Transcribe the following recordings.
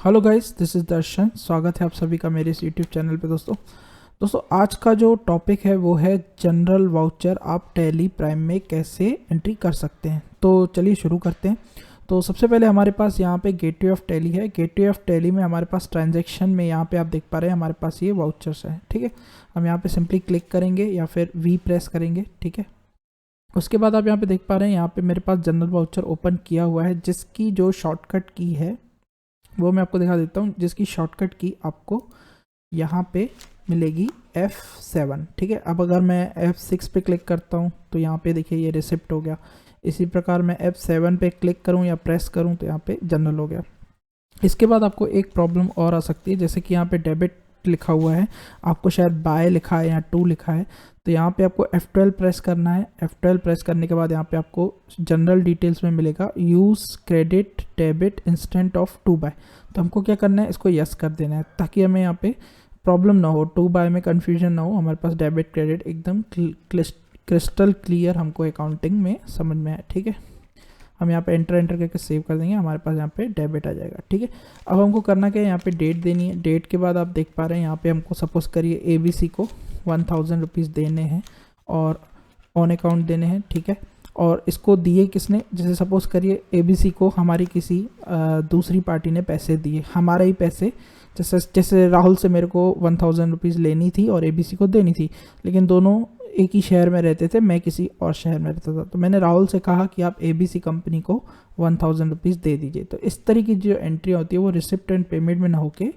Hello guys, this is दर्शन। स्वागत है आप सभी का मेरे इस यूट्यूब चैनल पे। दोस्तों आज का जो टॉपिक है वो है जनरल वाउचर आप टैली प्राइम में कैसे एंट्री कर सकते हैं। तो चलिए शुरू करते हैं। तो सबसे पहले हमारे पास यहाँ पे गेटवे ऑफ टैली है। गेटवे ऑफ टैली में हमारे पास ट्रांजैक्शन में यहाँ पे आप देख पा रहे हैं हमारे पास ये वाउचर्स है। ठीक है, हम यहाँ पे सिंपली क्लिक करेंगे या फिर वी प्रेस करेंगे। ठीक है, उसके बाद आप यहाँ पे देख पा रहे हैं यहाँ पे मेरे पास जनरल वाउचर ओपन किया हुआ है, जिसकी जो शॉर्टकट की है वो मैं आपको दिखा देता हूँ। जिसकी शॉर्टकट की आपको यहाँ पे मिलेगी F7। ठीक है, अब अगर मैं F6 पे क्लिक करता हूँ तो यहाँ पे देखिए ये रिसिप्ट हो गया। इसी प्रकार मैं F7 पे क्लिक करूँ या प्रेस करूँ तो यहाँ पे जनरल हो गया। इसके बाद आपको एक प्रॉब्लम और आ सकती है, जैसे कि यहाँ पे डेबिट लिखा हुआ है, आपको शायद बाय लिखा है या टू लिखा है, तो यहाँ पे आपको F12 प्रेस करना है। F12 प्रेस करने के बाद यहाँ पे आपको जनरल डिटेल्स में मिलेगा use credit debit instant of to by. तो हमको क्या करना है, इसको यस कर देना है ताकि हमें यहाँ पे प्रॉब्लम ना हो, टू बाय में कन्फ्यूजन ना हो, हमारे पास डेबिट क्रेडिट एकदम क्रिस्टल क्लियर हमको अकाउंटिंग में समझ में आए। ठीक है, हम यहाँ पे एंटर करके सेव कर देंगे, हमारे पास यहाँ पे डेबिट आ जाएगा। ठीक है, अब हमको करना क्या है, यहाँ पे डेट देनी है। डेट के बाद आप देख पा रहे हैं यहाँ पे हमको सपोज करिए ABC को 1000 रुपीज़ देने हैं और ऑन अकाउंट देने हैं। ठीक है, और इसको दिए किसने, जैसे सपोज करिए ABC को हमारी किसी दूसरी पार्टी ने पैसे दिए, हमारा ही पैसे, जैसे राहुल से मेरे को 1000 रुपीज़ लेनी थी और ABC को देनी थी, लेकिन दोनों एक ही शहर में रहते थे, मैं किसी और शहर में रहता था। तो मैंने राहुल से कहा कि आप ABC कंपनी को 1000 रुपीज़ दे दीजिए। तो इस तरह की जो एंट्री होती है वो रिसिप्ट एंड पेमेंट में ना होके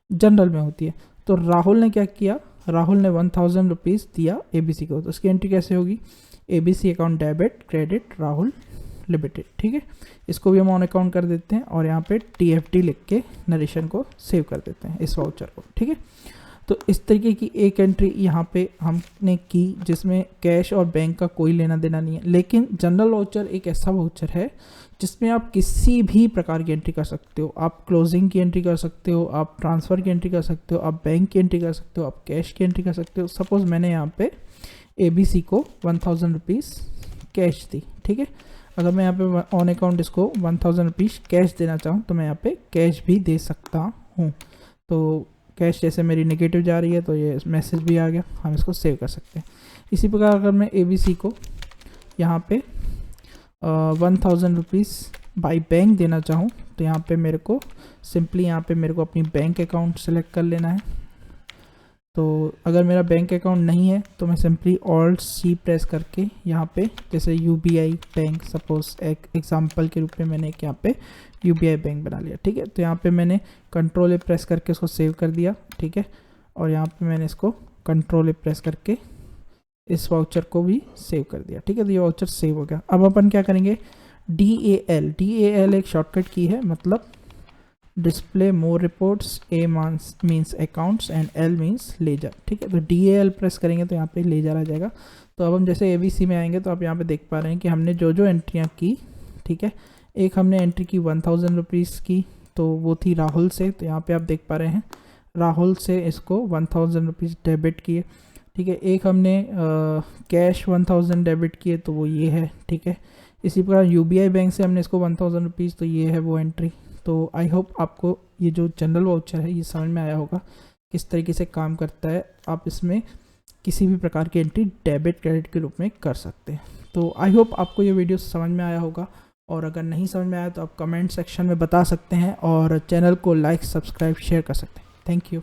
जनरल में होती है। तो राहुल ने क्या किया, राहुल ने 1000 रुपीज़ दिया ABC को, तो उसकी एंट्री कैसे होगी, ABC account debit credit Rahul limited. ठीक है, इसको भी हम ऑन अकाउंट कर देते हैं और यहाँ पे TFD लिख के नरेशन को सेव कर देते हैं इस वाउचर को। ठीक है, तो इस तरीके की एक एंट्री यहाँ पे हमने की जिसमें कैश और बैंक का कोई लेना देना नहीं है। लेकिन जनरल वाउचर एक ऐसा वाउचर है जिसमें आप किसी भी प्रकार की एंट्री कर सकते हो। आप क्लोजिंग की एंट्री कर सकते हो, आप ट्रांसफ़र की एंट्री कर सकते हो, आप बैंक की एंट्री कर सकते हो, आप कैश की एंट्री कर सकते हो। सपोज़ मैंने यहाँ पे ABC को 1000 रुपीज़ कैश दी। ठीक है, अगर मैं यहाँ पे ऑन अकाउंट इसको 1000 रुपीज़ कैश देना चाहूँ तो मैं यहाँ पे कैश भी दे सकता हूँ। तो कैश जैसे मेरी नेगेटिव जा रही है तो ये मैसेज भी आ गया, हम इसको सेव कर सकते हैं। इसी प्रकार अगर मैं ABC को यहाँ पे 1000 रुपीज़ बाई बैंक देना चाहूँ तो यहाँ पे मेरे को सिंपली यहाँ पे मेरे को अपनी बैंक अकाउंट सेलेक्ट कर लेना है। तो अगर मेरा बैंक अकाउंट नहीं है तो मैं सिंपली Alt+C प्रेस करके यहाँ पे जैसे UBI बैंक, सपोज एक एग्जांपल के रूप में मैंने एक यहाँ पे UBI बैंक बना लिया। ठीक है, तो यहाँ पे मैंने Ctrl+A प्रेस करके इसको सेव कर दिया। ठीक है, और यहाँ पे मैंने इसको Ctrl+A प्रेस करके इस वाउचर को भी सेव कर दिया। ठीक है, तो ये वाउचर सेव हो गया। अब अपन क्या करेंगे, DAL एक शॉर्टकट की है, मतलब display more reports, A means accounts and L means ledger. ठीक है, तो DAL प्रेस करेंगे तो यहाँ पे लेजर आ जाएगा। तो अब हम जैसे ABC में आएंगे तो आप यहाँ पे देख पा रहे हैं कि हमने जो जो एंट्रियाँ की, ठीक है, एक हमने एंट्री की 1000 रुपीज़ की, तो वो थी राहुल से। तो यहाँ पे आप देख पा रहे हैं राहुल से इसको 1000 रुपीज़ डेबिट किए। ठीक है, एक हमने कैश 1000 डेबिट किए, तो वो ये है। ठीक है, इसी प्रकार UBI बैंक से हमने इसको 1000 रुपीज़, तो ये है वो एंट्री। तो आई होप आपको ये जो जनरल वाउचर है ये समझ में आया होगा किस तरीके से काम करता है। आप इसमें किसी भी प्रकार की एंट्री डेबिट क्रेडिट के रूप में कर सकते हैं। तो आई होप आपको ये वीडियो समझ में आया होगा, और अगर नहीं समझ में आया तो आप कमेंट सेक्शन में बता सकते हैं और चैनल को लाइक सब्सक्राइब शेयर कर सकते हैं। Thank you.